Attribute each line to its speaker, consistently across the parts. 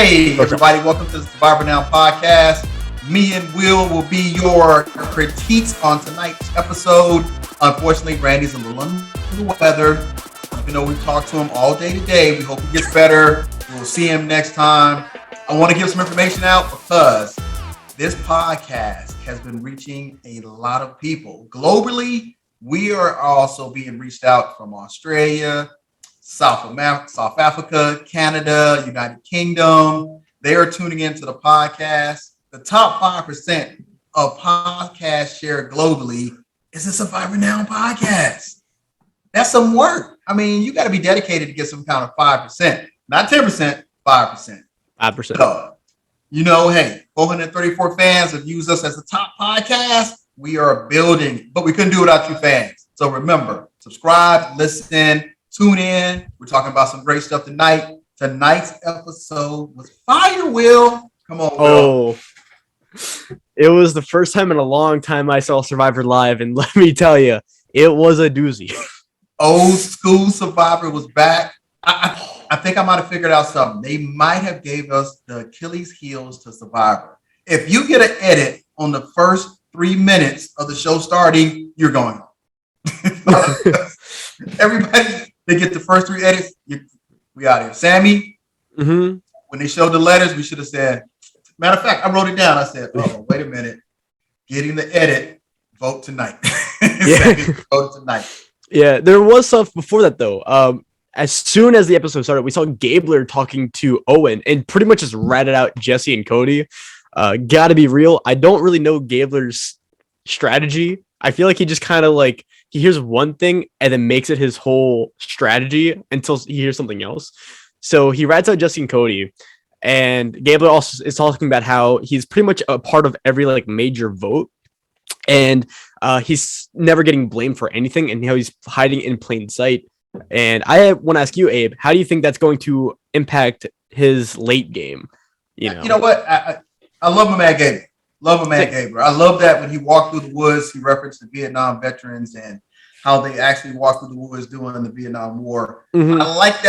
Speaker 1: Hey, everybody, welcome to the Survivor Now podcast. Me and Will be your critiques on tonight's episode. Unfortunately, Randy's a little under the weather. Even though we've talked to him all day today, we hope he gets better. We'll see him next time. I want to give some information out because this podcast has been reaching a lot of people. Globally, we are also being reached out from Australia, South Africa, Canada, United Kingdom. They are tuning into the podcast. The top 5% of podcasts shared globally is the Survivor Now podcast. That's some work. I mean, you got to be dedicated to get some kind of 5%, not 10%, 5%.
Speaker 2: 5%.
Speaker 1: So, hey, 434 fans have used us as the top podcast. We are building, but we couldn't do it without you fans. So remember, subscribe, listen, tune in. We're talking about some great stuff tonight. Tonight's episode was fire, Will. Come on, Will.
Speaker 2: It was the first time in a long time I saw Survivor live, and let me tell you, it was a doozy.
Speaker 1: Old school Survivor was back. I think I might have figured out something. They might have gave us the Achilles heels to Survivor. If you get an edit on the first 3 minutes of the show starting, you're going home. Everybody, they get the first 3 edits. We out here. Sammy, when they showed the letters, we should have said, matter of fact, I wrote it down. I said, oh, wait a minute. Getting the edit, vote tonight. Vote tonight.
Speaker 2: Yeah, there was stuff before that, though. As soon as the episode started, we saw Gabler talking to Owen and pretty much just ratted out Jesse and Cody. Gotta be real. I don't really know Gabler's strategy. I feel like he just kind of he hears one thing and then makes it his whole strategy until he hears something else. So he rats out Jesse and Cody. And Gabler also is talking about how he's pretty much a part of every major vote. And he's never getting blamed for anything and how he's hiding in plain sight. And I want to ask you, Abe, how do you think that's going to impact his late game?
Speaker 1: You know what? I love my man Gabler. I love that when he walked through the woods, he referenced the Vietnam veterans and how they actually walked through the woods during the Vietnam War.
Speaker 2: Mm-hmm.
Speaker 1: I like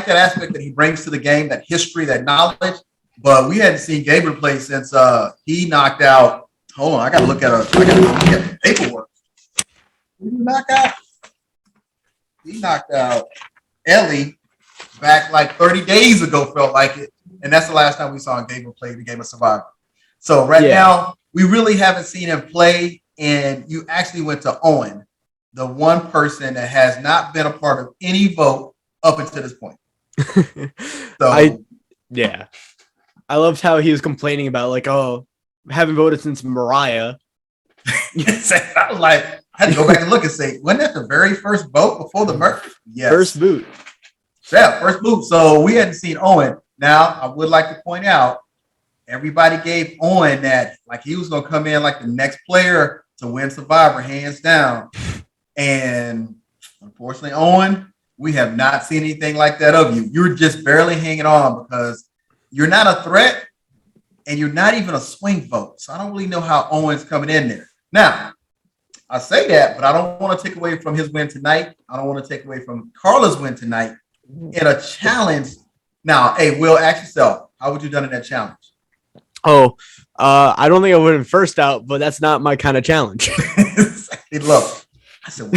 Speaker 1: that aspect that he brings to the game, that history, that knowledge. But we hadn't seen Gabler play since he knocked out. Hold on, I got to look at the paperwork. Who did he knock out? He knocked out Ellie back 30 days ago, felt like it. And that's the last time we saw Gabler play the game of Survivor. So now, we really haven't seen him play. And you actually went to Owen, the one person that has not been a part of any vote up until this point. So
Speaker 2: I loved how he was complaining about haven't voted since Mariah.
Speaker 1: I had to go back and look and say, wasn't that the very first vote before the merger? Yes.
Speaker 2: First boot.
Speaker 1: Yeah, first boot. So we hadn't seen Owen. Now, I would like to point out, everybody gave Owen that he was going to come in like the next player to win Survivor, hands down. And unfortunately, Owen, we have not seen anything like that of you. You're just barely hanging on because you're not a threat and you're not even a swing vote. So I don't really know how Owen's coming in there. Now, I say that, but I don't want to take away from his win tonight. I don't want to take away from Carla's win tonight in a challenge. Now, hey, Will, ask yourself, how would you have done in that challenge?
Speaker 2: I don't think I would have been first out, but that's not my kind of challenge.
Speaker 1: Hey, look, I said,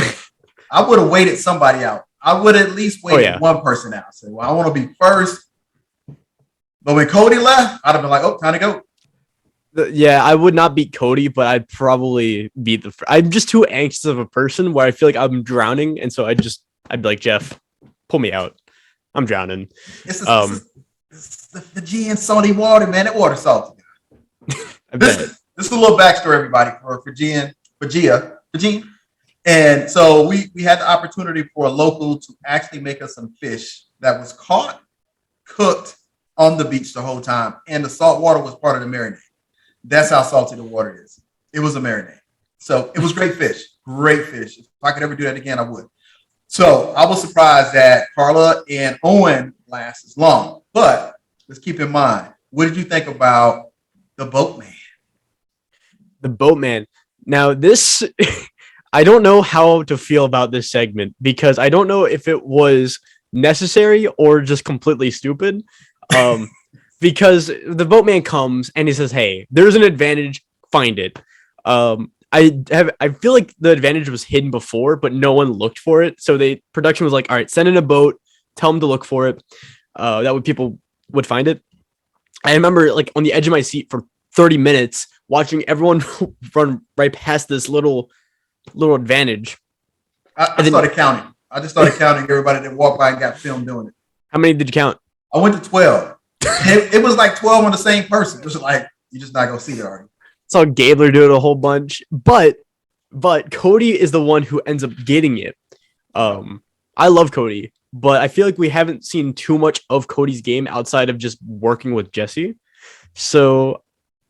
Speaker 1: I would have waited somebody out. I would at least wait one person out. I said, well, I want to be first. But when Cody left, I'd have been like, oh, time to go.
Speaker 2: Yeah, I would not beat Cody, but I'd probably beat I'm just too anxious of a person where I feel like I'm drowning. And so I'd be like, Jeff, pull me out. I'm drowning.
Speaker 1: This is the G and salty water, man. That water salty. This is a little backstory, everybody, for Gene. And so we had the opportunity for a local to actually make us some fish that was caught, cooked on the beach the whole time. And the salt water was part of the marinade. That's how salty the water is. It was a marinade. So it was great fish. Great fish. If I could ever do that again, I would. So I was surprised that Carla and Owen last as long. But let's keep in mind, what did you think about the boatman?
Speaker 2: The boatman. Now this, I don't know how to feel about this segment because I don't know if it was necessary or just completely stupid. because the boatman comes and he says, "Hey, there's an advantage. Find it." I feel like the advantage was hidden before, but no one looked for it. So production was like, "All right, send in a boat, tell them to look for it." That way people would find it. I remember like on the edge of my seat for 30 minutes watching everyone run right past this little advantage.
Speaker 1: I started counting. I just started counting everybody that walked by and got filmed doing it.
Speaker 2: How many did you count?
Speaker 1: I went to 12. It was like 12 on the same person. It was like, you're just not going to see it already.
Speaker 2: Saw Gabler do it a whole bunch, but Cody is the one who ends up getting it. I love Cody, but I feel like we haven't seen too much of Cody's game outside of just working with Jesse. So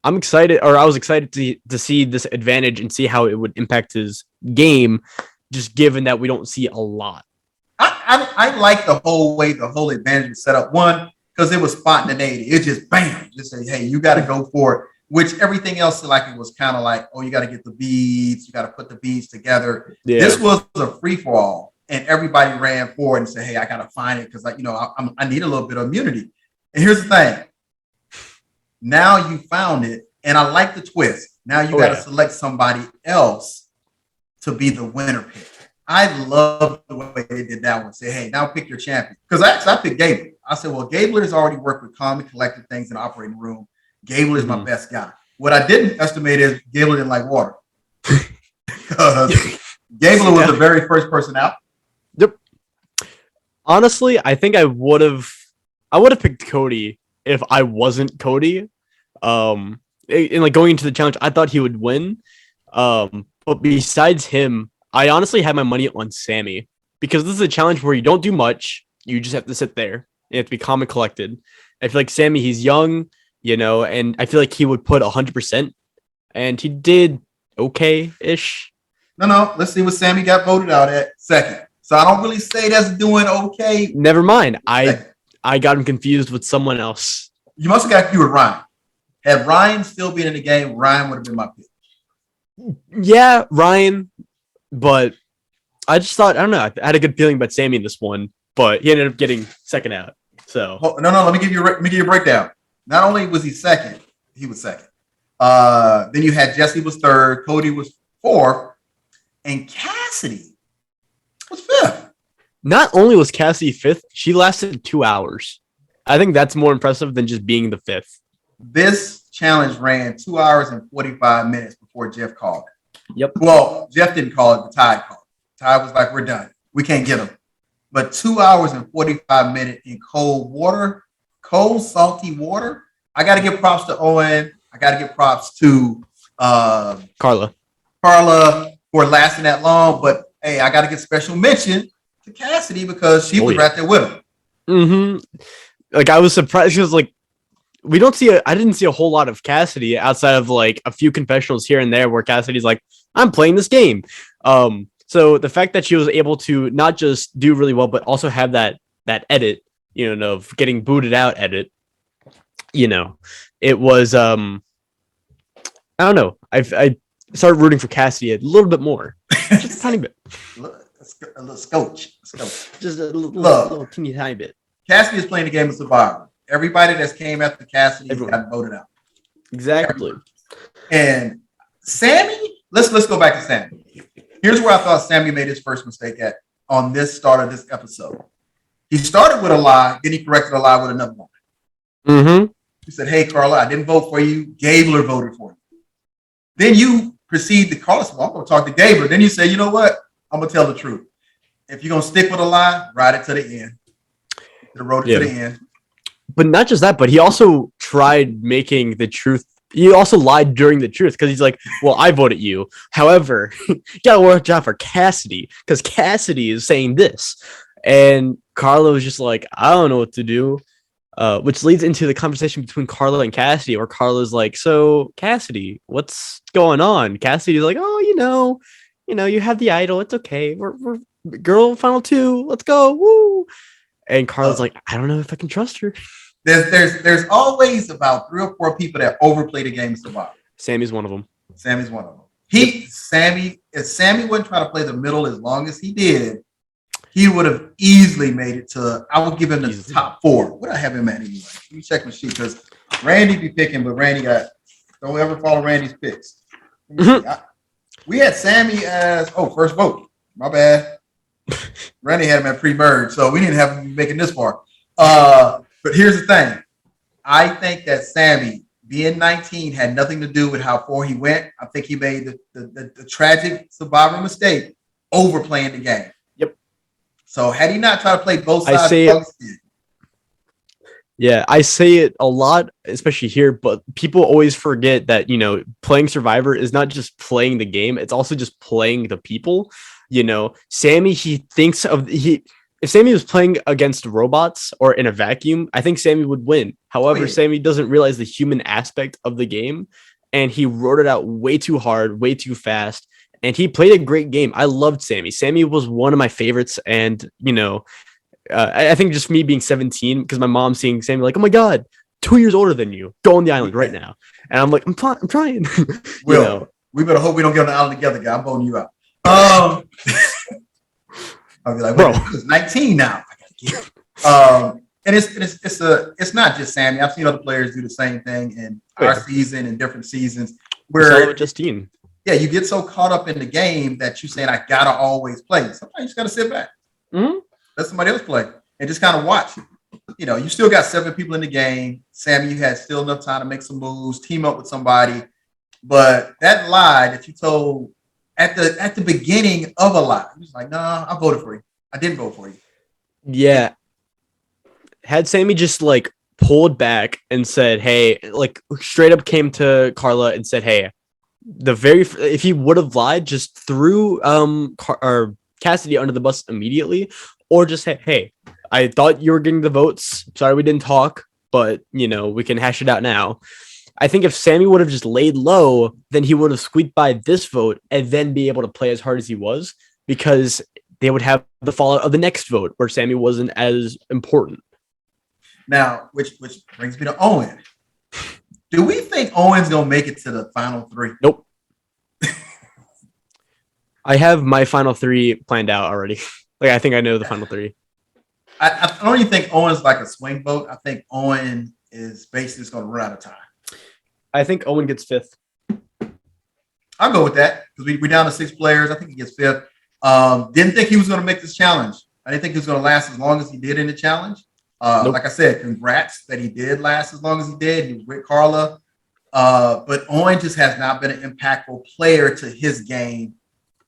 Speaker 2: I was excited to see this advantage and see how it would impact his game, just given that we don't see a lot.
Speaker 1: I like the whole way the whole advantage was set up. One, because it was spontaneity. It just bam, just say, hey, you got to go for it. Which everything else, like it was kind of like, oh, you got to get the beads, you got to put the beads together. Yeah. This was a free for all, and everybody ran forward and said, hey, I got to find it because I need a little bit of immunity. And here's the thing: now you found it, and I like the twist. Now you got to select somebody else to be the winner pick. I love the way they did that one. Say, hey, now pick your champion. Because I picked Gabler. I said, well, Gabler has already worked with calm and collected things in the operating room. Gabler is my best guy. What I didn't estimate is Gabler didn't like water. Because Gabler was the very first person out.
Speaker 2: Yep. Honestly, I think I would have picked Cody if I wasn't Cody. And like going into the challenge, I thought he would win. But besides him, I honestly had my money on Sammy because this is a challenge where you don't do much. You just have to sit there. You have to be calm and collected. I feel like Sammy, he's young, and I feel like he would put 100%, and he did okay-ish.
Speaker 1: No. Let's see what Sammy got voted out at second. So I don't really say that's doing okay.
Speaker 2: Never mind. I got him confused with someone else.
Speaker 1: You must have got confused with Ryan. Had Ryan still been in the game, Ryan would have been my pick.
Speaker 2: Yeah, Ryan, but I just thought, I don't know, I had a good feeling about Sammy in this one, but he ended up getting second out. So
Speaker 1: no, let me give you a breakdown. Not only was he second, he was second. Then you had Jesse was third, Cody was fourth, and Cassidy was fifth.
Speaker 2: Not only was Cassidy fifth, she lasted 2 hours. I think that's more impressive than just being the fifth.
Speaker 1: This challenge ran 2 hours and 45 minutes before Jeff called it.
Speaker 2: Yep.
Speaker 1: Well, Jeff didn't call it, the Tide called it. Tide was like, we're done. We can't get him. But 2 hours and 45 minutes in cold, salty water. I got to give props to Owen. I got to give props to
Speaker 2: Carla
Speaker 1: for lasting that long. But, hey, I got to give special mention to Cassidy because she was right there with him.
Speaker 2: Mm-hmm. Like, I was surprised. She was like, I didn't see a whole lot of Cassidy outside of like a few confessionals here and there where Cassidy's like, I'm playing this game. So the fact that she was able to not just do really well, but also have that edit, of getting booted out edit, it was, I don't know. I started rooting for Cassidy a little bit more, just a tiny bit.
Speaker 1: A little scotch.
Speaker 2: Just a little teeny tiny bit.
Speaker 1: Cassidy is playing the game of Survivor. Everybody that's came after Cassidy got voted out.
Speaker 2: Exactly.
Speaker 1: And Sammy, let's go back to Sammy. Here's where I thought Sammy made his first mistake on this start of this episode. He started with a lie, then he corrected a lie with another lie.
Speaker 2: Mm-hmm.
Speaker 1: He said, hey, Carla, I didn't vote for you. Gabler voted for you. Then you proceed to call us. Well, I'm going to talk to Gabler. Then you say, you know what? I'm going to tell the truth. If you're going to stick with a lie, ride it to the end. The road to the end.
Speaker 2: But not just that, but he also tried making the truth. He also lied during the truth because he's like, well, I voted you. However, you got to watch out for Cassidy because Cassidy is saying this. And Carla was just like, I don't know what to do. Which leads into the conversation between Carla and Cassidy, where Carla's like, so Cassidy, what's going on? Cassidy's like, oh, you have the idol. It's okay. We're girl final 2. Let's go. Woo. And Carla's like, I don't know if I can trust her.
Speaker 1: There's always about 3 or 4 people that overplay the game of Survivor.
Speaker 2: Sammy's one of them.
Speaker 1: If Sammy wouldn't try to play the middle as long as he did, he would have easily made it to. I would give him the
Speaker 2: Easily.
Speaker 1: top 4. What I have him at anyway? Let me check my sheet because Randy be picking, but Randy got. Don't ever follow Randy's picks. Let me see. We had Sammy as first vote. My bad. Randy had him at pre-merge, so we didn't have him making this far. But here's the thing. I think that Sammy being 19 had nothing to do with how far he went. I think he made the tragic Survivor mistake overplaying the game.
Speaker 2: Yep.
Speaker 1: So had he not tried to play both sides,
Speaker 2: I say it a lot, especially here, but people always forget that, playing Survivor is not just playing the game, it's also just playing the people. Sammy, if Sammy was playing against robots or in a vacuum, I think Sammy would win. However, Sammy doesn't realize the human aspect of the game, and he wrote it out way too hard, way too fast, and he played a great game. I loved Sammy. Sammy was one of my favorites, and, I think just me being 17, because my mom seeing Sammy like, oh my God, 2 years older than you, go on the island right now. And I'm like, I'm trying.
Speaker 1: Will, we better hope we don't get on the island together, guy. I'm voting you out. I'll be like, bro, he's 19 now. I gotta get it. And it's not just Sammy. I've seen other players do the same thing in our season and different seasons where
Speaker 2: Justine.
Speaker 1: Yeah, you get so caught up in the game that you're saying I gotta always play. Sometimes you just gotta sit back.
Speaker 2: Mm-hmm.
Speaker 1: Let somebody else play and just kind of watch. You still got 7 people in the game. Sammy, you had still enough time to make some moves, team up with somebody. But that lie that you told at the beginning of a lie, he was like, "Nah, I voted for you. I didn't vote for you."
Speaker 2: Yeah. Had Sammy just pulled back and said, "Hey," straight up came to Carla and said, "Hey," if he would have lied, just threw Cassidy under the bus immediately, or just say, "Hey, I thought you were getting the votes. Sorry we didn't talk, but we can hash it out now." I think if Sammy would have just laid low, then he would have squeaked by this vote and then be able to play as hard as he was, because they would have the fallout of the next vote where Sammy wasn't as important.
Speaker 1: Now, which brings me to Owen. Do we think Owen's gonna make it to the final 3?
Speaker 2: Nope. I have my final 3 planned out already. I think I know the final 3.
Speaker 1: I don't even think Owen's like a swing vote. I think Owen is basically just gonna run out of time.
Speaker 2: I think Owen gets 5th.
Speaker 1: I'll go with that because we're down to 6 players. I think he gets 5th. Didn't think he was going to make this challenge. I didn't think he was going to last as long as he did in the challenge. Nope. Like I said, congrats that he did last as long as he did. He was with Carla. But Owen just has not been an impactful player to his game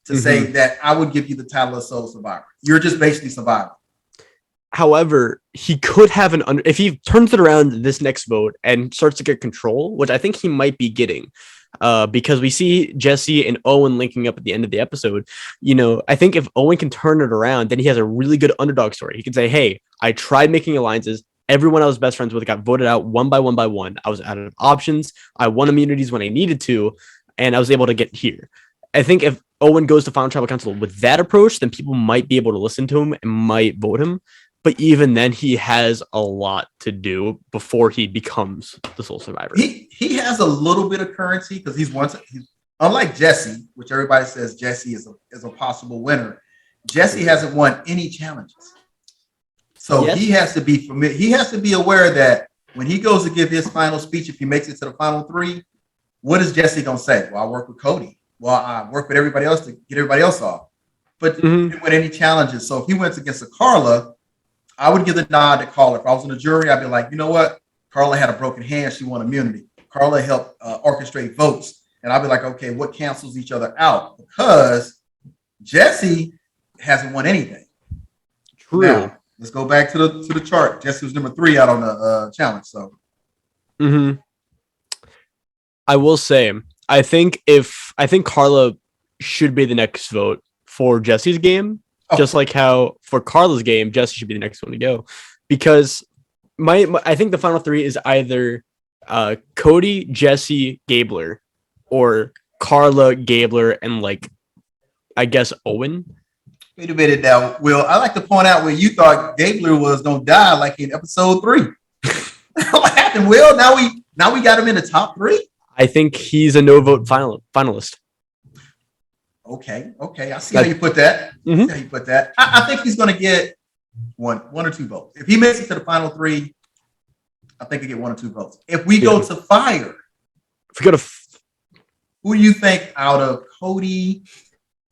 Speaker 1: to say that I would give you the title of Sole Survivor. You're just basically Survivor.
Speaker 2: However, he could have if he turns it around this next vote and starts to get control, which I think he might be getting, because we see Jesse and Owen linking up at the end of the episode. I think if Owen can turn it around, then he has a really good underdog story. He can say, "Hey, I tried making alliances. Everyone I was best friends with got voted out one by one. I was out of options. I won immunities when I needed to, and I was able to get here." I think if Owen goes to Final Tribal Council with that approach, then people might be able to listen to him and might vote him. But even then, he has a lot to do before he becomes the sole survivor.
Speaker 1: He has a little bit of currency because he's unlike Jesse, which everybody says Jesse is a possible winner. Jesse hasn't won any challenges, so he has to be familiar. He has to be aware that when he goes to give his final speech, if he makes it to the final 3, what is Jesse gonna say? Well, I work with Cody. Well, I work with everybody else to get everybody else off. But he didn't win any challenges. So if he went against a Carla, I would give the nod to Carla. If I was in the jury, I'd be like, you know what? Carla had a broken hand. She won immunity. Carla helped orchestrate votes. And I'd be like, okay, what cancels each other out? Because Jesse hasn't won anything.
Speaker 2: True.
Speaker 1: Now, let's go back to the chart. Jesse was number 3 out on the challenge. So,
Speaker 2: I will say, I think Carla should be the next vote for Jesse's game. Just like how for Carla's game, Jesse should be the next one to go, because I think the final 3 is either Cody, Jesse, Gabler, or Carla, Gabler, and I guess Owen.
Speaker 1: Wait a minute now, Will. I like to point out where you thought Gabler was gonna die, like in episode 3. What happened, Will? Now we got him in the top 3.
Speaker 2: I think he's a no vote finalist.
Speaker 1: Okay. I see how you put that.
Speaker 2: Mhm.
Speaker 1: I see how you put that. I think he's going to get one or two votes. If he makes it to the final three, I think he get one or two votes. If we go to fire,
Speaker 2: If we go to
Speaker 1: who do you think out of Cody,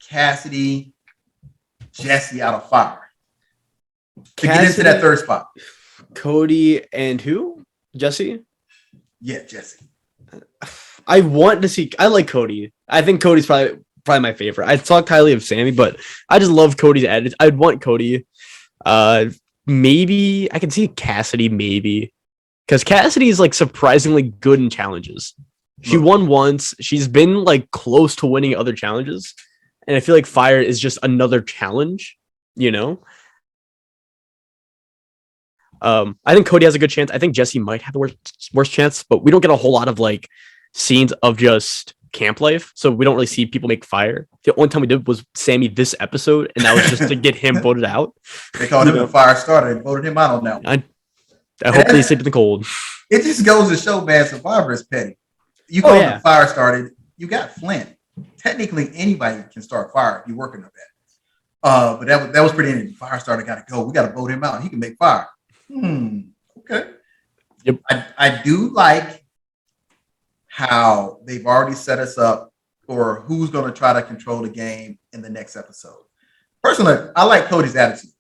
Speaker 1: Cassidy, Jesse out of fire to get into that third spot?
Speaker 2: Cody and who? Jesse?
Speaker 1: Yeah, Jesse.
Speaker 2: I want to see. I like Cody. I think Cody's probably my favorite. I talked highly of Sammy, but I just love Cody's attitude. I'd want Cody. Maybe I can see Cassidy. Maybe because Cassidy is like surprisingly good in challenges. She won once. She's been like close to winning other challenges, and I feel like Fire is just another challenge. You know. I think Cody has a good chance. I think Jesse might have the worst chance, but we don't get a whole lot of like scenes of just camp life, so we don't really see people make fire. The only time we did was Sammy this episode, and that was just to get him voted out.
Speaker 1: They called him a fire starter and voted him out on that one.
Speaker 2: I hope they sleep in the cold.
Speaker 1: It just goes to show, man, Survivor is petty. You call him a fire starter, you got Flint. Technically, anybody can start fire if you're working on that. But that was pretty interesting. Fire starter got to go. We got to vote him out. He can make fire. Okay.
Speaker 2: Yep.
Speaker 1: I do like how they've already set us up for who's going to try to control the game in the next episode. Personally, I like Cody's attitude.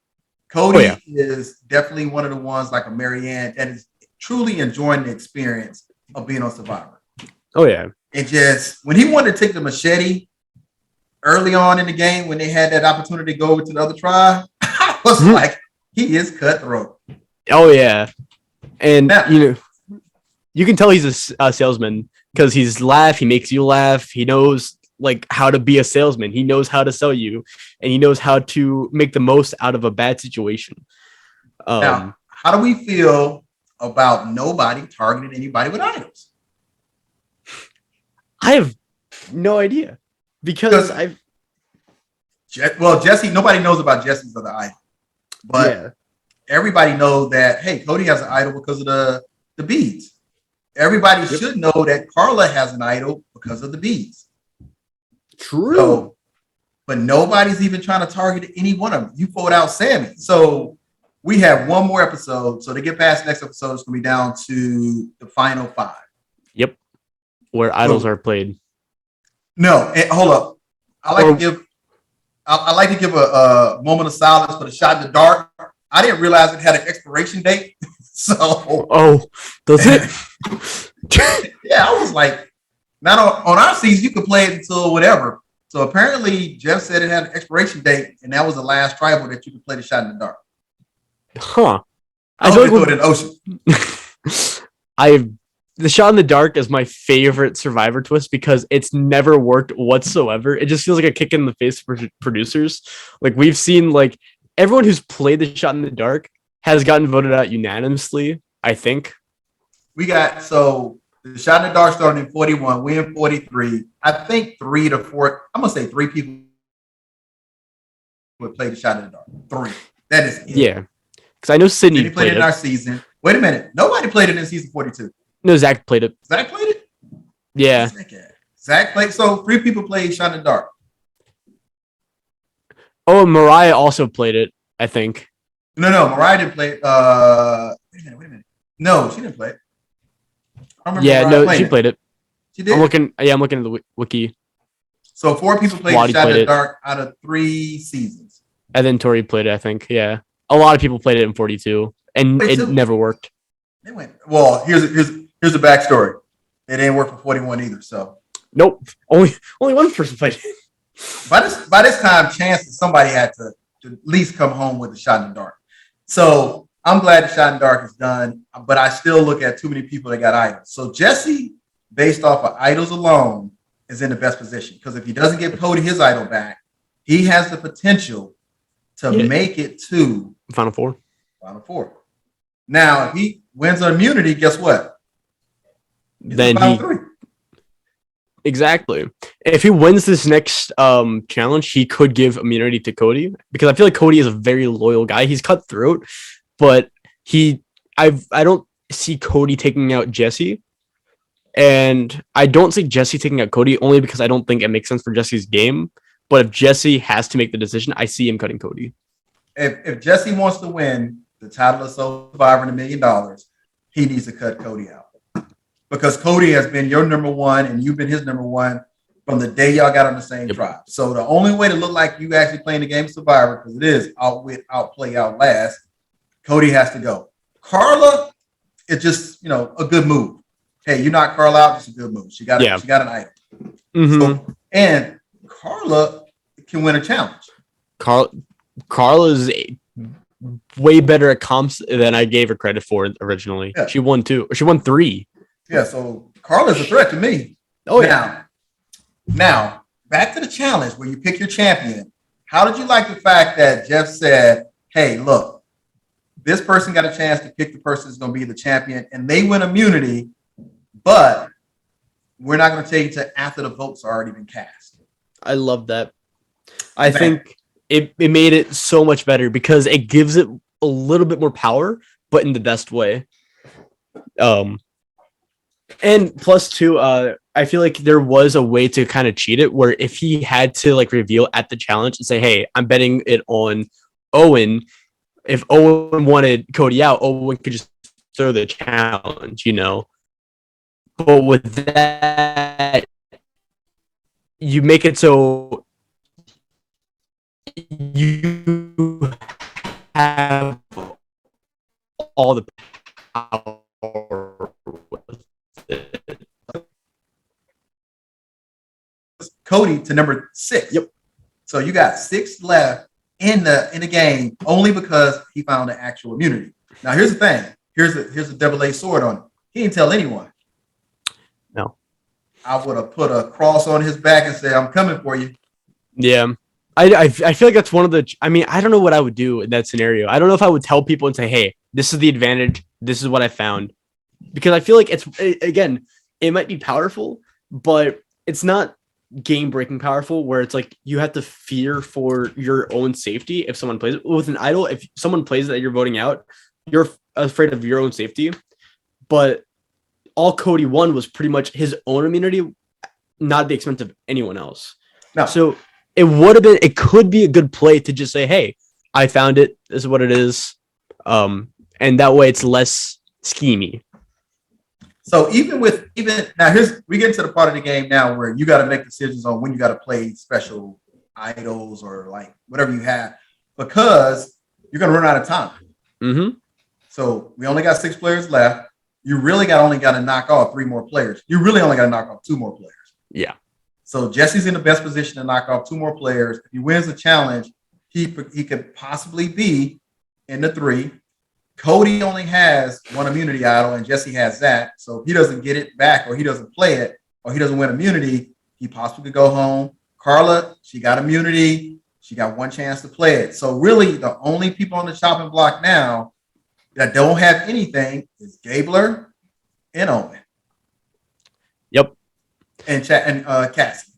Speaker 1: Cody is definitely one of the ones like a Marianne that is truly enjoying the experience of being on Survivor.
Speaker 2: Oh yeah.
Speaker 1: And just when he wanted to take the machete early on in the game when they had that opportunity to go over to the other tribe, I was like, he is cutthroat.
Speaker 2: Oh yeah. And you can tell he's a salesman because he makes you laugh. He knows like how to be a salesman. He knows how to sell you, and he knows how to make the most out of a bad situation.
Speaker 1: Now, how do we feel about nobody targeting anybody with idols?
Speaker 2: I have no idea because
Speaker 1: Jesse. Nobody knows about Jesse's other idol, but everybody knows that Cody has an idol because of the beads. Everybody should know that Carla has an idol because of the beads.
Speaker 2: True.
Speaker 1: So, but nobody's even trying to target any one of them. You vote out Sammy. So we have one more episode. So to get past next episode, it's going to be down to the final 5.
Speaker 2: Yep. Where idols are played.
Speaker 1: No, hold up. I like to give a moment of silence for the shot in the dark. I didn't realize it had an expiration date. So
Speaker 2: does it?
Speaker 1: Yeah, I was like, not on our season, you could play it until whatever. So apparently Jeff said it had an expiration date, and that was the last tribal that you could play the shot in the dark.
Speaker 2: Huh.
Speaker 1: I hope they threw it in the ocean.
Speaker 2: The shot in the dark is my favorite Survivor twist because it's never worked whatsoever. It just feels like a kick in the face for producers. Like we've seen like everyone who's played the shot in the dark has gotten voted out unanimously, I think.
Speaker 1: We got the shot in the dark started in 41. We in 43. I think 3 to 4. I'm gonna say 3 people would play the shot in the dark. 3. That is it.
Speaker 2: Yeah. Because I know Sydney
Speaker 1: played it in our season. Wait a minute. Nobody played it in season 42.
Speaker 2: No, Zach played it.
Speaker 1: Zach played it?
Speaker 2: Yeah.
Speaker 1: Zach played. So 3 people played shot in the dark.
Speaker 2: Oh, and Mariah also played it, I think.
Speaker 1: No, Mariah didn't play it. Wait a minute. No, she didn't play it.
Speaker 2: She played it.
Speaker 1: She did?
Speaker 2: I'm looking at the wiki.
Speaker 1: So 4 people played shot in the dark out of 3 seasons.
Speaker 2: And then Tori played it, I think. Yeah. A lot of people played it in 42, and it never worked.
Speaker 1: They went, well, here's the backstory. It didn't work for 41 either. So
Speaker 2: nope. Only one person played it.
Speaker 1: By this time, chances somebody had to at least come home with a shot in the dark. So I'm glad the shot in the dark is done, but I still look at too many people that got idols. So Jesse, based off of idols alone, is in the best position because if he doesn't get Cody his idol back, he has the potential to make it to
Speaker 2: Final Four.
Speaker 1: Now, if he wins an immunity, guess what?
Speaker 2: Then exactly. If he wins this next challenge, he could give immunity to Cody because I feel like Cody is a very loyal guy. He's cutthroat, but I don't see Cody taking out Jesse, and I don't see Jesse taking out Cody only because I don't think it makes sense for Jesse's game. But if Jesse has to make the decision, I see him cutting Cody.
Speaker 1: If Jesse wants to win the title of Soul Survivor and $1 million, he needs to cut Cody out. Because Cody has been your number one and you've been his number one from the day y'all got on the same tribe. So the only way to look like you actually playing the game of Survivor, because it is outwit, outplay, outlast, Cody has to go. Carla is just, a good move. Hey, you knock Carla out, it's a good move. She got an item.
Speaker 2: Mm-hmm.
Speaker 1: So, and Carla can win a challenge.
Speaker 2: Carla's way better at comps than I gave her credit for originally. Yeah. She won 2. She won 3.
Speaker 1: Yeah, so Carla's a threat to me.
Speaker 2: Oh, yeah.
Speaker 1: Now, back to the challenge where you pick your champion. How did you like the fact that Jeff said, hey, look, this person got a chance to pick the person that's going to be the champion, and they win immunity, but we're not going to take it to after the votes are already been cast.
Speaker 2: I love that. I think it made it so much better because it gives it a little bit more power, but in the best way. And plus too, I feel like there was a way to kind of cheat it where if he had to reveal at the challenge and say, hey, I'm betting it on Owen. If Owen wanted Cody out, Owen could just throw the challenge, But with that, you make it so you have all the power with it.
Speaker 1: Cody to number 6.
Speaker 2: Yep.
Speaker 1: So you got 6 left in the game only because he found the actual immunity. Now here's the thing. Here's a double-edged sword on it. He didn't tell anyone.
Speaker 2: No.
Speaker 1: I would have put a cross on his back and said, I'm coming for you.
Speaker 2: Yeah. I feel like that's one of the, I don't know what I would do in that scenario. I don't know if I would tell people and say, hey, this is the advantage. This is what I found. Because I feel like it might be powerful, but it's not game breaking powerful where it's like you have to fear for your own safety if someone plays it. With an idol, if someone plays that you're voting out, you're afraid of your own safety. But all Cody won was pretty much his own immunity, not at the expense of anyone else.
Speaker 1: No.
Speaker 2: So it could be a good play to just say, hey, I found it. This is what it is. And that way it's less schemy.
Speaker 1: So even now, we get into the part of the game now where you got to make decisions on when you got to play special idols or whatever you have, because you're going to run out of time.
Speaker 2: Mm-hmm.
Speaker 1: So we only got 6 players left. You really only got to knock off 3 more players. You really only got to knock off 2 more players.
Speaker 2: Yeah.
Speaker 1: So Jesse's in the best position to knock off 2 more players. If he wins the challenge, he could possibly be in the 3. Cody only has 1 immunity idol, and Jesse has that. So if he doesn't get it back, or he doesn't play it, or he doesn't win immunity, he possibly could go home. Carla, she got immunity. She got 1 chance to play it. So really, the only people on the chopping block now that don't have anything is Gabler and Owen.
Speaker 2: Yep.
Speaker 1: And Cassidy.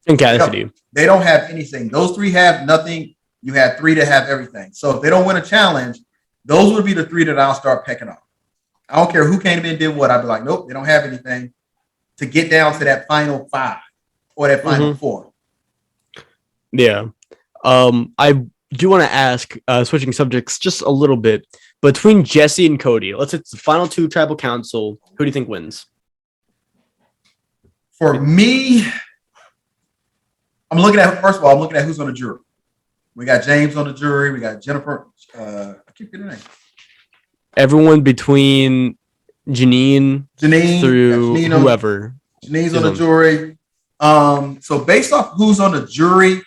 Speaker 2: And Cassidy.
Speaker 1: They don't have anything. Those 3 have nothing. You had 3 that have everything. So if they don't win a challenge, those would be the 3 that I'll start pecking off. I don't care who came in and did what. I'd be like, nope, they don't have anything to get down to that final 5 or that final 4.
Speaker 2: Yeah. I do want to ask, switching subjects just a little bit, between Jesse and Cody, let's say it's the final 2 tribal council. Who do you think wins?
Speaker 1: For me, first of all, I'm looking at who's on the jury. We got James on the jury. We got Jennifer. I keep getting her name.
Speaker 2: Everyone between Janine through whoever.
Speaker 1: Janine's on the jury. So based off who's on the jury,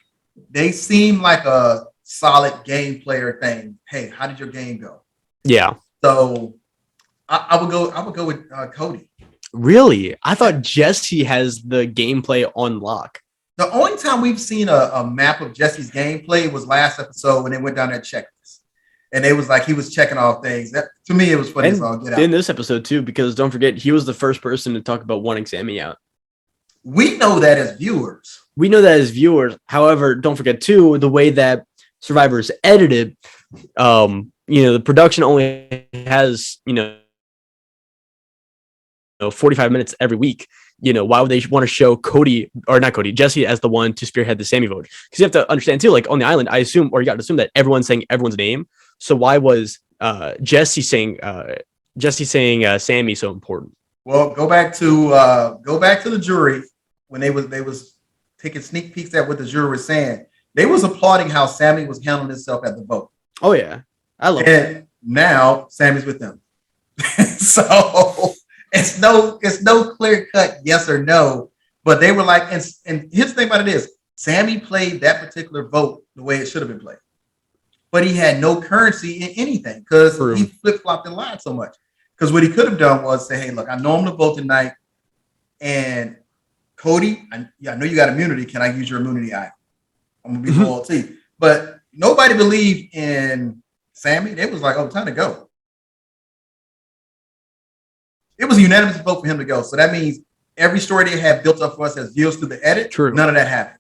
Speaker 1: they seem like a solid game player thing. Hey, how did your game go?
Speaker 2: Yeah.
Speaker 1: So I would go with Cody.
Speaker 2: Really? I thought Jesse has the gameplay on lock.
Speaker 1: The only time we've seen a map of Jesse's gameplay was last episode when they went down that checklist. And it was like he was checking off things. That, to me, it was funny as all get out.
Speaker 2: In this episode, too, because don't forget, he was the first person to talk about wanting Sammy out.
Speaker 1: We know that as viewers. However, don't forget, too, the way that Survivor's edited, the production only has,
Speaker 2: 45 minutes every week. Why would they want to show Jesse as the one to spearhead the Sammy vote? Because you have to understand too, like on the island, I assume, or you got to assume that everyone's saying everyone's name. So why was Jesse saying Sammy so important?
Speaker 1: Well, go back to the jury when they was taking sneak peeks at what the jury was saying. They was applauding how Sammy was handling himself at the vote.
Speaker 2: Oh yeah, I love it.
Speaker 1: And now Sammy's with them. So it's no clear cut yes or no, but they were like, and here's the thing about it is Sammy played that particular vote the way it should have been played, but he had no currency in anything because he flip flopped and lied so much. Because what he could have done was say, hey, look, I know I'm gonna vote tonight, and Cody, I know you got immunity. Can I use your immunity item? I'm gonna be loyal to you. But nobody believed in Sammy. They was like, oh, time to go. It was a unanimous vote for him to go. So that means every story they had built up for us as views through the edit,
Speaker 2: True.
Speaker 1: None of that happened.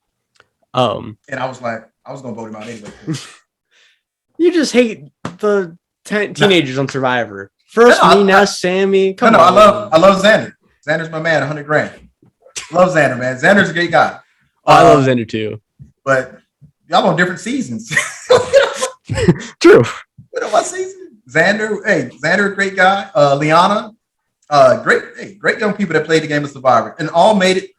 Speaker 1: And I was going to vote him out anyway.
Speaker 2: You just hate the teenagers on Survivor. First me, now Sammy.
Speaker 1: Come on. I love Xander. Xander's my man, $100,000. Love Xander, man. Xander's a great guy.
Speaker 2: I love Xander too.
Speaker 1: But y'all on different seasons.
Speaker 2: True.
Speaker 1: What about season? Xander, great guy. Liana. Great young people that played the game of Survivor and all made it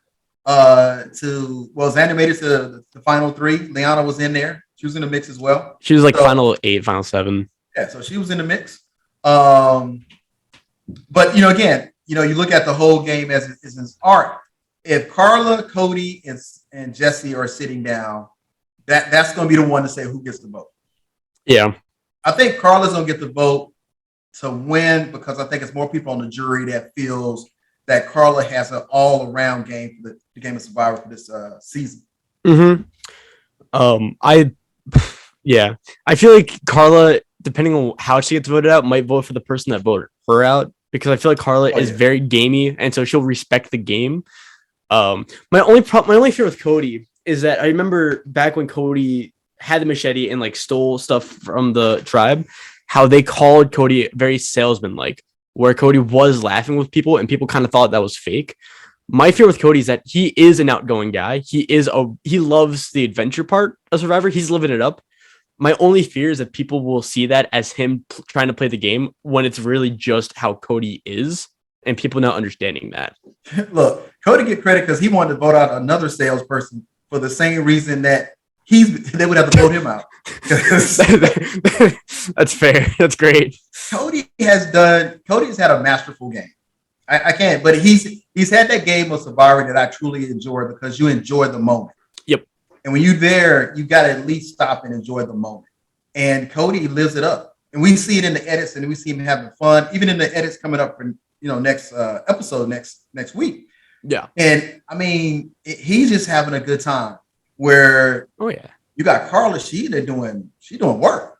Speaker 1: Xander made it to the final 3. Liana was in there. She was in the mix as well.
Speaker 2: She was like final 8, final 7.
Speaker 1: Yeah, so she was in the mix. But again, you look at the whole game as an art. If Carla, Cody, and Jesse are sitting down, that's going to be the one to say who gets the vote.
Speaker 2: Yeah, I
Speaker 1: think Carla's going to get the vote to win because I think it's more people on the jury that feels that Carla has an all-around game for the game of Survivor for this season.
Speaker 2: Mm-hmm. I feel like Carla, depending on how she gets voted out, might vote for the person that voted her out because I feel like Carla is very gamey, and so she'll respect the game. My only fear with Cody is that I remember back when Cody had the machete and like stole stuff from the tribe, how they called Cody very salesman-like, where Cody was laughing with people and people kind of thought that was fake. My fear with Cody is that he is an outgoing guy. He loves the adventure part of Survivor. He's living it up. My only fear is that people will see that as him trying to play the game when it's really just how Cody is, and people not understanding that.
Speaker 1: Look, Cody get credit because he wanted to vote out another salesperson for the same reason that they would have to vote him out.
Speaker 2: That's fair. That's great.
Speaker 1: Cody has had a masterful game. I can't, but he's had that game of Survivor that I truly enjoy because you enjoy the moment.
Speaker 2: Yep.
Speaker 1: And when you're there, you got to at least stop and enjoy the moment. And Cody lives it up. And we see it in the edits, and we see him having fun, even in the edits coming up for next episode next week.
Speaker 2: Yeah.
Speaker 1: And I mean, he's just having a good time. Where you got Carla, she's doing work.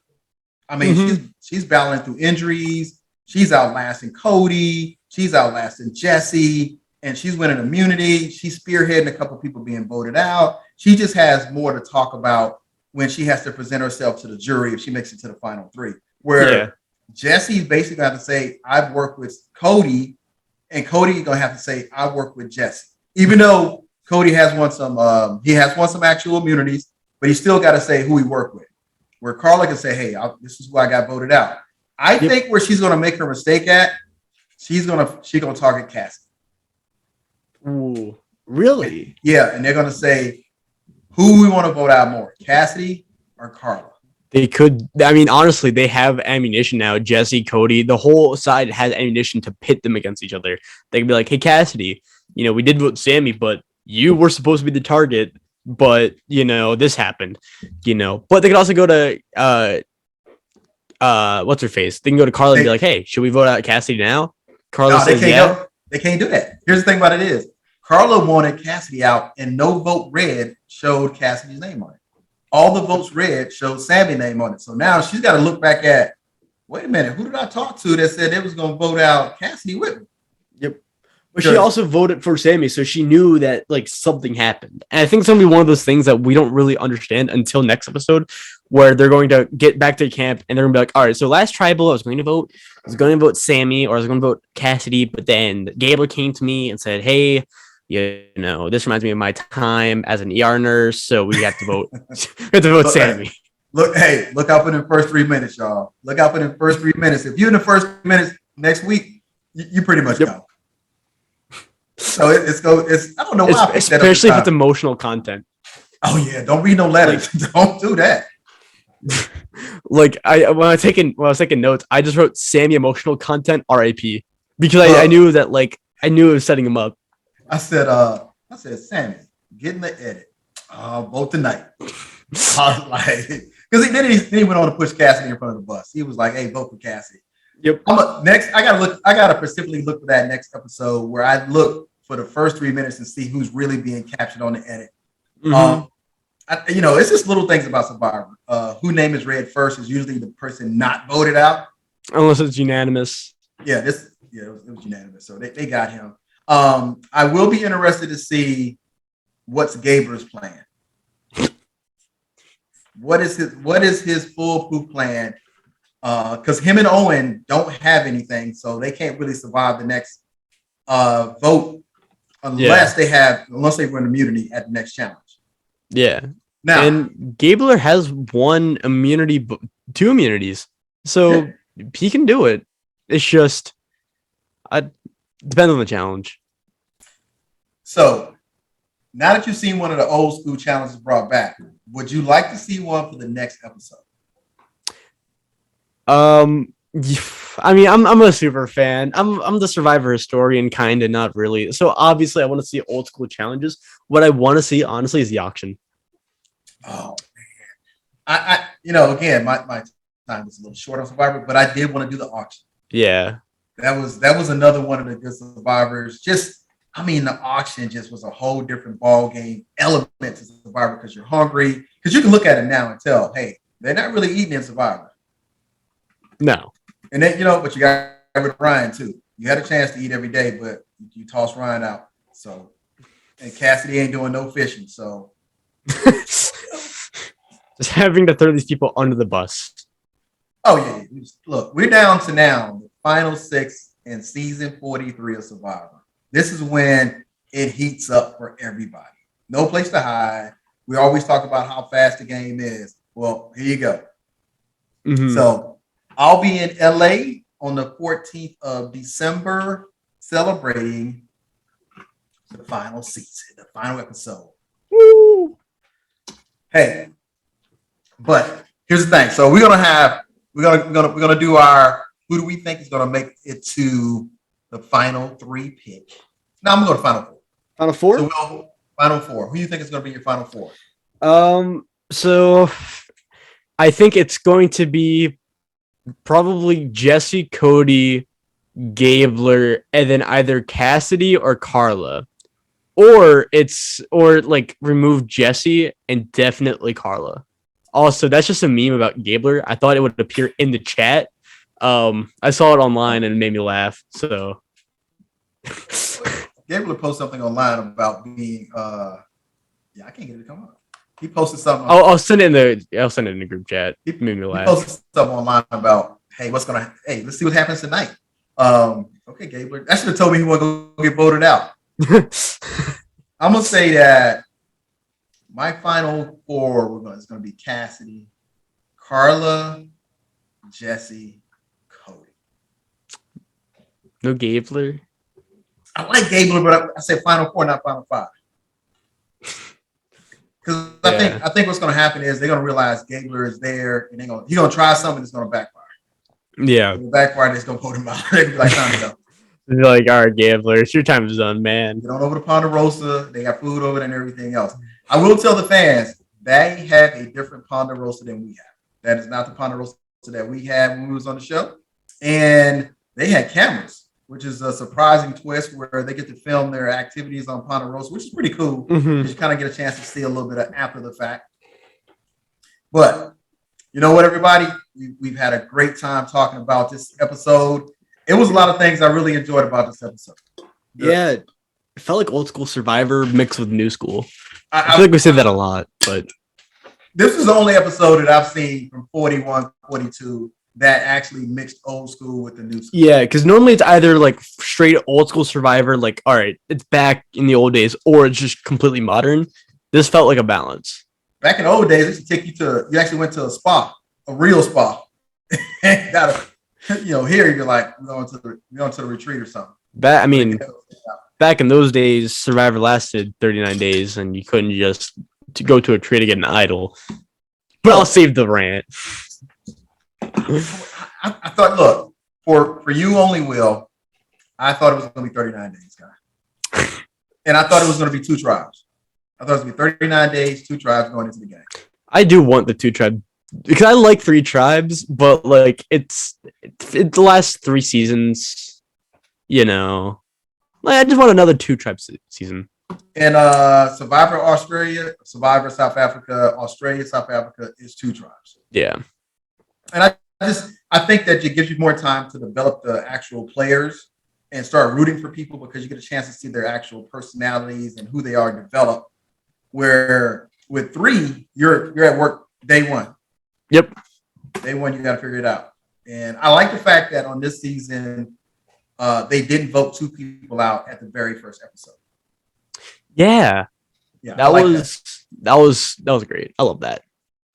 Speaker 1: I mean, she's battling through injuries. She's outlasting Cody. She's outlasting Jesse, and she's winning immunity. She's spearheading a couple people being voted out. She just has more to talk about when she has to present herself to the jury if she makes it to the final 3. Where Jesse's basically going to have to say, I've worked with Cody, and Cody's going to have to say, I've worked with Jesse. Even though Cody has won some actual immunities, but he still got to say who he worked with. Where Carla can say, hey, this is who I got voted out. I think where she's going to make her mistake at, she's going to target Cassidy.
Speaker 2: Ooh, really?
Speaker 1: Yeah, and they're going to say, who we want to vote out more, Cassidy or Carla?
Speaker 2: They could. I mean, honestly, they have ammunition now. Jesse, Cody, the whole side has ammunition to pit them against each other. They can be like, hey, Cassidy, we did vote Sammy, but you were supposed to be the target, but this happened, but they could also go to what's her face? They can go to Carla and be like, hey, should we vote out Cassidy now? Carla says yeah.
Speaker 1: They can't do that. Here's the thing about it is Carla wanted Cassidy out and no vote red showed Cassidy's name on it. All the votes red showed Sammy's name on it. So now she's got to look back at, wait a minute, who did I talk to that said they was going to vote out Cassidy with me?
Speaker 2: Yep. But she also voted for Sammy, so she knew that like something happened. And I think it's gonna be one of those things that we don't really understand until next episode, where they're going to get back to camp and they're gonna be like, all right, so last tribal, I was going to vote Sammy or I was going to vote Cassidy, but then Gabler came to me and said, hey, this reminds me of my time as an ER nurse, so we have to vote. We have to vote Sammy.
Speaker 1: Look out for the first 3 minutes, y'all. Look out for the first 3 minutes. If you're in the first minutes next week, you pretty much go. So it's I don't know why.
Speaker 2: Especially if it's emotional content.
Speaker 1: Oh yeah, don't read no letters. Don't do that.
Speaker 2: Like when I was taking notes, I just wrote Sammy emotional content RIP because I knew that I knew it was setting him up.
Speaker 1: I said Sammy, get in the edit. Vote tonight. I was like, because he went on to push Cassidy in front of the bus. He was like, hey, vote for Cassidy.
Speaker 2: Yep.
Speaker 1: I gotta specifically look for that next episode where I look for the first 3 minutes and see who's really being captured on the edit. Mm-hmm. It's just little things about Survivor. Who name is read first is usually the person not voted out,
Speaker 2: unless it's unanimous.
Speaker 1: Yeah, it was unanimous, so they got him. I will be interested to see what's Gabler's plan. What is his foolproof plan? Because him and Owen don't have anything, so they can't really survive the next vote unless they win immunity at the next challenge. Yeah. Now,
Speaker 2: and Gabler has one immunity, 2 immunities, so he can do it. It's just, depends on the challenge.
Speaker 1: So, now that you've seen one of the old school challenges brought back, would you like to see one for the next episode?
Speaker 2: I mean, I'm a super fan. I'm the Survivor historian, kind of, not really. So obviously, I want to see old school challenges. What I want to see, honestly, is the auction.
Speaker 1: Oh man, again, my time was a little short on Survivor, but I did want to do the auction.
Speaker 2: Yeah,
Speaker 1: that was another one of the good Survivors. The auction just was a whole different ball game element to Survivor because you're hungry. Because you can look at it now and tell, hey, they're not really eating in Survivor.
Speaker 2: No.
Speaker 1: And then, but you got with Ryan too. You had a chance to eat every day, but you tossed Ryan out. So, and Cassidy ain't doing no fishing. So,
Speaker 2: just having to throw these people under the bus.
Speaker 1: Oh yeah. Look, we're down to now the final 6 in season 43 of Survivor. This is when it heats up for everybody. No place to hide. We always talk about how fast the game is. Well, here you go. Mm-hmm. So I'll be in LA on the 14th of December celebrating the final season, the final episode. Woo! Hey, but here's the thing. So we're gonna do our who do we think is gonna make it to the final 3 pick. Now I'm gonna go to final 4.
Speaker 2: Final 4?
Speaker 1: So final 4. Who do you think is gonna be your final 4?
Speaker 2: So I think it's going to be probably Jesse, Cody, Gabler, and then either Cassidy or Carla. Or remove Jesse and definitely Carla. Also, that's just a meme about Gabler. I thought it would appear in the chat. I saw it online and it made me laugh. So
Speaker 1: Gabler posted something online about being I can't get it to come up. He posted something.
Speaker 2: I'll send it in the group chat. It made me laugh.
Speaker 1: He posted something online about, let's see what happens tonight. Okay, Gabler. That should have told me he wasn't gonna get voted out. I'm gonna say that my final 4 is gonna be Cassidy, Carla, Jesse, Cody.
Speaker 2: No Gabler.
Speaker 1: I like Gabler, but I said final 4, not final 5. Because I think what's gonna happen is they're gonna realize Gabler is there, and he's gonna try something that's gonna backfire.
Speaker 2: Yeah,
Speaker 1: backfire. They're just gonna vote him out. They're gonna be like, time to go.
Speaker 2: They're like, all right, Gabler, it's your time is done, man.
Speaker 1: Get on over to Ponderosa. They got food over there and everything else. I will tell the fans they have a different Ponderosa than we have. That is not the Ponderosa that we had when we was on the show. And they had cameras, which is a surprising twist where they get to film their activities on Ponderosa, which is pretty cool. Mm-hmm. You kind of get a chance to see a little bit of after the fact. But you know what, everybody? We've had a great time talking about this episode. It was a lot of things I really enjoyed about this episode.
Speaker 2: Yeah, it felt like old school Survivor mixed with new school. I feel like we said that a lot, but
Speaker 1: This is the only episode that I've seen from 41, 42 that actually mixed old school with the new school.
Speaker 2: Yeah, because normally it's either like straight old school Survivor, like all right, it's back in the old days, or it's just completely modern. This felt like a balance.
Speaker 1: Back in the old days, it used to take you actually went to a spa, a real spa. Here you're like going to the retreat or something.
Speaker 2: Back in those days, Survivor lasted 39 days, and you couldn't just go to a tree to get an idol. But I'll save the rant.
Speaker 1: I thought, look, for you only, Will, I thought it was going to be 39 days, guy. And I thought it was going to be 2 tribes. I thought it was going to be 39 days, 2 tribes going into the game.
Speaker 2: I do want the 2 tribe because I like 3 tribes, but like it's the last 3 seasons, like I just want another 2 tribe season.
Speaker 1: And Survivor Australia, Survivor South Africa, Australia, South Africa is 2 tribes.
Speaker 2: Yeah.
Speaker 1: And I think that it gives you more time to develop the actual players and start rooting for people because you get a chance to see their actual personalities and who they are develop. Where with 3, you're at work day 1.
Speaker 2: Yep.
Speaker 1: Day 1, you got to figure it out. And I like the fact that on this season, they didn't vote 2 people out at the very first episode.
Speaker 2: Yeah. That was great. I love that.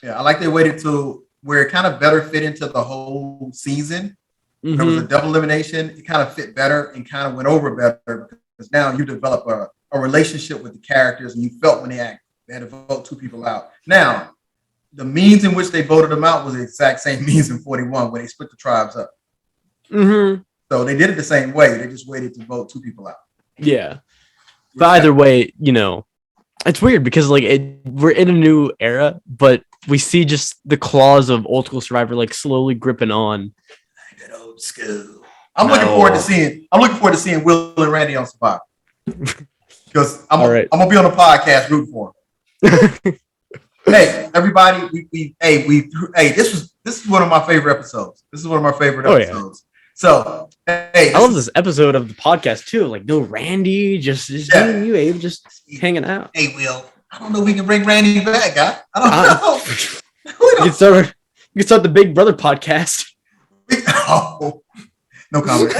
Speaker 1: Yeah, I like they waited till where it kind of better fit into the whole season.
Speaker 2: Mm-hmm.
Speaker 1: There was a double elimination. It kind of fit better and kind of went over better because now you develop a relationship with the characters and you felt when they had to vote 2 people out. Now, the means in which they voted them out was the exact same means in 41 when they split the tribes up.
Speaker 2: Mm-hmm.
Speaker 1: So they did it the same way. They just waited to vote 2 people out.
Speaker 2: Yeah. But either way, it's weird because like we're in a new era, but we see just the claws of old school Survivor like slowly gripping on.
Speaker 1: That old school. I'm looking forward to seeing Will and Randy on Survivor. Because I'm gonna be on the podcast rooting for them. Hey, everybody, this is one of my favorite episodes. This is one of my favorite episodes. Yeah. So, hey,
Speaker 2: I love this episode of the podcast too. Like, no Randy, just me and you, Abe, just hanging out.
Speaker 1: Hey, Will, I don't know if we can bring Randy back, guy. I don't know.
Speaker 2: You can start the Big Brother podcast.
Speaker 1: No comment.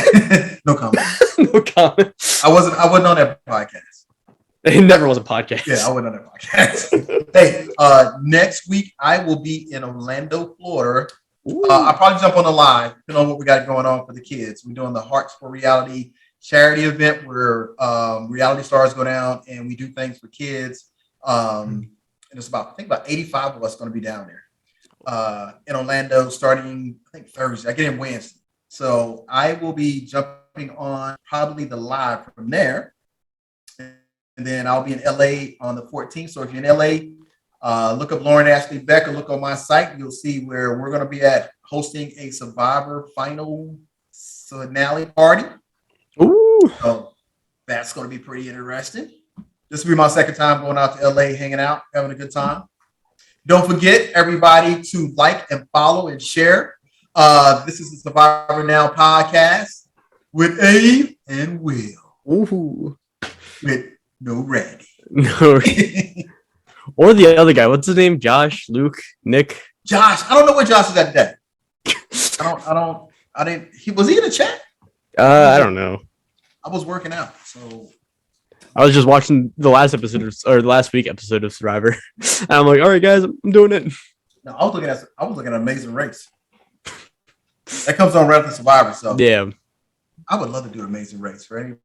Speaker 1: No comment.
Speaker 2: No comment.
Speaker 1: I wasn't on that podcast.
Speaker 2: It never was a podcast.
Speaker 1: Yeah, I wasn't on that podcast. Hey, next week I will be in Orlando, Florida. I'll probably jump on the live, depending on what we got going on for the kids. We're doing the Hearts for Reality charity event where reality stars go down and we do things for kids. And it's about 85 of us going to be down there in Orlando starting, I think, Thursday. I get in Wednesday. So I will be jumping on probably the live from there. And then I'll be in LA on the 14th. So if you're in LA, look up Lauren Ashley Becker, look on my site. You'll see where we're going to be at hosting a Survivor final finale party.
Speaker 2: Ooh.
Speaker 1: So that's going to be pretty interesting. This will be my second time going out to LA, hanging out, having a good time. Don't forget, everybody, to like and follow and share. This is the Survivor Now podcast with Abe and Will.
Speaker 2: Ooh.
Speaker 1: With no Randy.
Speaker 2: No. Or the other guy. What's his name? Josh, Luke, Nick.
Speaker 1: Josh. I don't know where Josh is at today. Was he in the chat?
Speaker 2: I don't know.
Speaker 1: I was working out, so
Speaker 2: I was just watching the last week episode of Survivor. And I'm like, all right, guys, I'm doing it.
Speaker 1: No, I was looking at Amazing Race. That comes on right after Survivor, so
Speaker 2: yeah.
Speaker 1: I would love to do Amazing Race for any.